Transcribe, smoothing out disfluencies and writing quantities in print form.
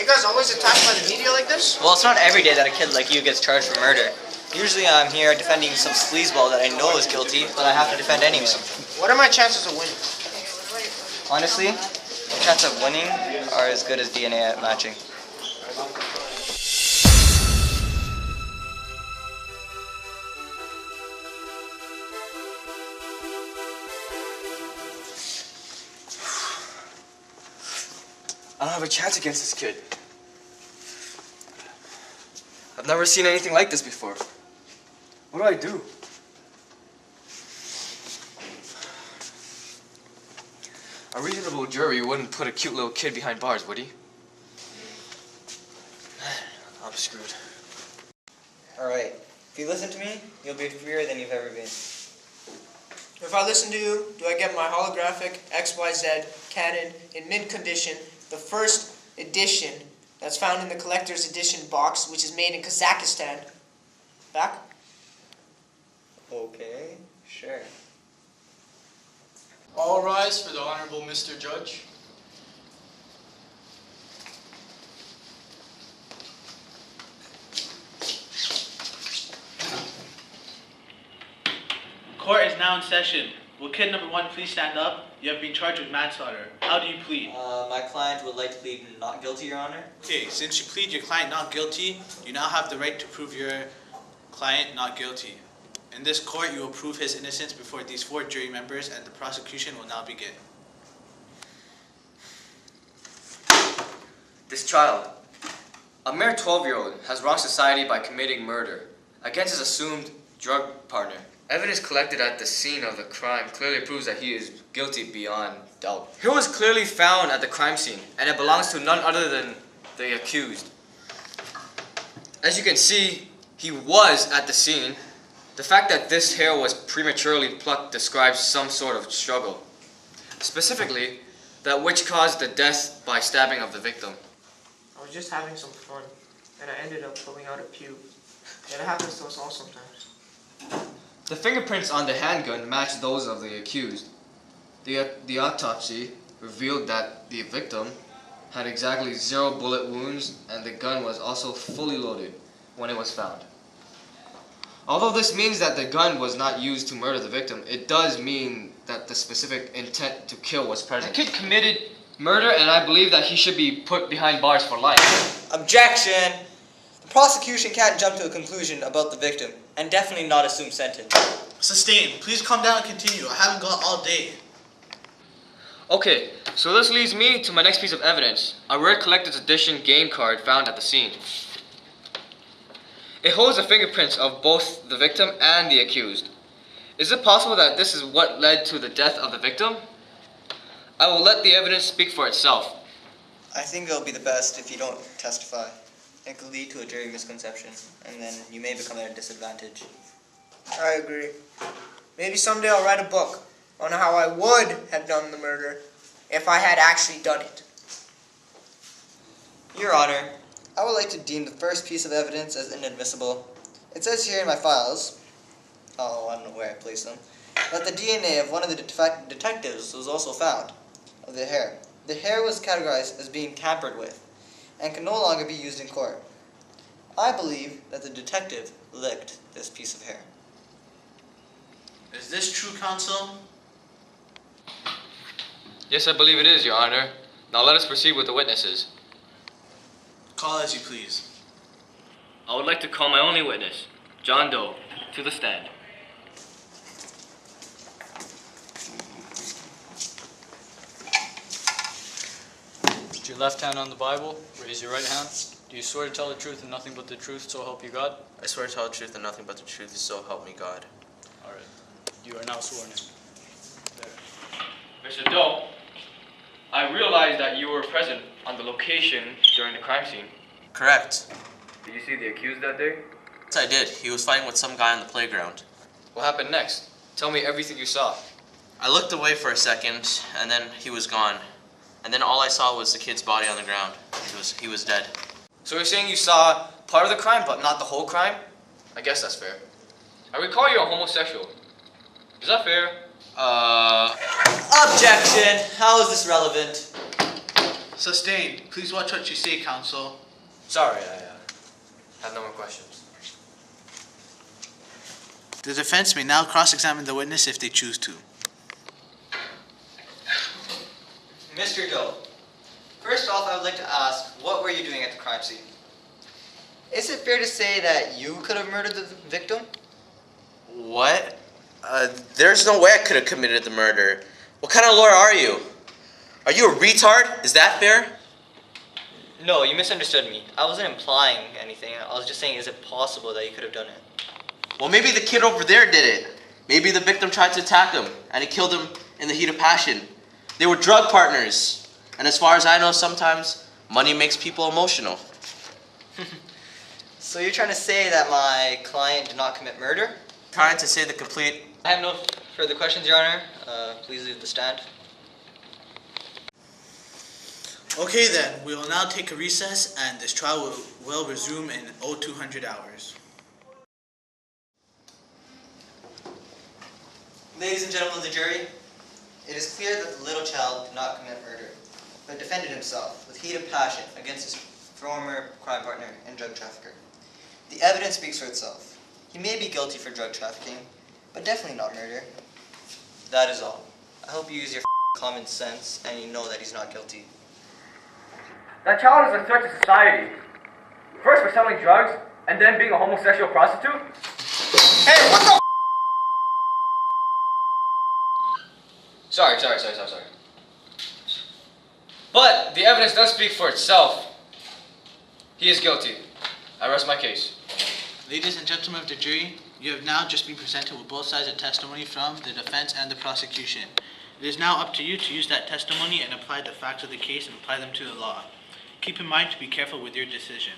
guys always attacked by the media like this? Well, it's not every day that a kid like you gets charged for murder. Usually I'm here defending some sleazeball that I know is guilty, but I have to defend anyway. What are my chances of winning? Honestly, the chance of winning are as good as DNA matching. I don't have a chance against this kid. I've never seen anything like this before. What do I do? A reasonable jury wouldn't put a cute little kid behind bars, would he? I'm screwed. Alright, if you listen to me, you'll be freer than you've ever been. If I listen to you, do I get my holographic XYZ Canon in mint condition, the first edition that's found in the collector's edition box, which is made in Kazakhstan, back? Okay, sure. All rise for the Honorable Mr. Judge. Court is now in session. Will kid number 1 please stand up? You have been charged with manslaughter. How do you plead? My client would like to plead not guilty, Your Honor. Okay, since you plead your client not guilty, you now have the right to prove your client not guilty. In this court, you will prove his innocence before these 4 jury members, and the prosecution will now begin. This child, a mere 12-year-old, has wronged society by committing murder against his assumed drug partner. Evidence collected at the scene of the crime clearly proves that he is guilty beyond doubt. He was clearly found at the crime scene, and it belongs to none other than the accused. As you can see, he was at the scene. The fact that this hair was prematurely plucked describes some sort of struggle. Specifically, that which caused the death by stabbing of the victim. I was just having some fun, and I ended up pulling out a pube. It happens to us all sometimes. The fingerprints on the handgun matched those of the accused. The autopsy revealed that the victim had exactly 0 bullet wounds, and the gun was also fully loaded when it was found. Although this means that the gun was not used to murder the victim, it does mean that the specific intent to kill was present. The kid committed murder, and I believe that he should be put behind bars for life. Objection! The prosecution can't jump to a conclusion about the victim, and definitely not assume sentence. Sustained. Please calm down and continue. I haven't got all day. Okay, so this leads me to my next piece of evidence, a rare collector's edition game card found at the scene. It holds the fingerprints of both the victim and the accused. Is it possible that this is what led to the death of the victim? I will let the evidence speak for itself. I think it'll be the best if you don't testify. It could lead to a jury misconception, and then you may become at a disadvantage. I agree. Maybe someday I'll write a book on how I would have done the murder if I had actually done it. Your Honor, I would like to deem the first piece of evidence as inadmissible. It says here in my files, I don't know where I placed them, that the DNA of one of the detectives was also found, of the hair. The hair was categorized as being tampered with, and can no longer be used in court. I believe that the detective licked this piece of hair. Is this true, counsel? Yes, I believe it is, Your Honor. Now let us proceed with the witnesses. Call as you please. I would like to call my only witness, John Doe, to the stand. Put your left hand on the Bible, raise your right hand. Do you swear to tell the truth and nothing but the truth, so help you God? I swear to tell the truth and nothing but the truth, so help me God. All right. You are now sworn in. Mr. Doe, I realize that you were present on the location during the crime scene. Correct. Did you see the accused that day? Yes, I did. He was fighting with some guy on the playground. What happened next? Tell me everything you saw. I looked away for a second, and then he was gone. And then all I saw was the kid's body on the ground. He was dead. So you're saying you saw part of the crime, but not the whole crime? I guess that's fair. I recall you're a homosexual. Is that fair? Objection! How is this relevant? Sustained. Please watch what you say, counsel. Sorry, I have no more questions. The defense may now cross-examine the witness if they choose to. Mr. Doe, first off, I would like to ask, what were you doing at the crime scene? Is it fair to say that you could have murdered the victim? What? There's no way I could have committed the murder. What kind of lawyer are you? Are you a retard? Is that fair? No, you misunderstood me. I wasn't implying anything. I was just saying, is it possible that you could have done it? Well, maybe the kid over there did it. Maybe the victim tried to attack him, and he killed him in the heat of passion. They were drug partners. And as far as I know, sometimes money makes people emotional. So you're trying to say that my client did not commit murder? Trying to say the complete... I have no further questions, Your Honor. Please leave the stand. Okay then, we will now take a recess and this trial will resume in 0200 hours. Ladies and gentlemen of the jury, it is clear that the little child did not commit murder, but defended himself with heat of passion against his former crime partner and drug trafficker. The evidence speaks for itself. He may be guilty for drug trafficking, but definitely not murder. That is all. I hope you use your common sense and you know that he's not guilty. That child is a threat to society. First for selling drugs, and then being a homosexual prostitute. Hey, what the Sorry. But the evidence does speak for itself. He is guilty. I rest my case. Ladies and gentlemen of the jury, you have now just been presented with both sides of testimony from the defense and the prosecution. It is now up to you to use that testimony and apply the facts of the case and apply them to the law. Keep in mind to be careful with your decision.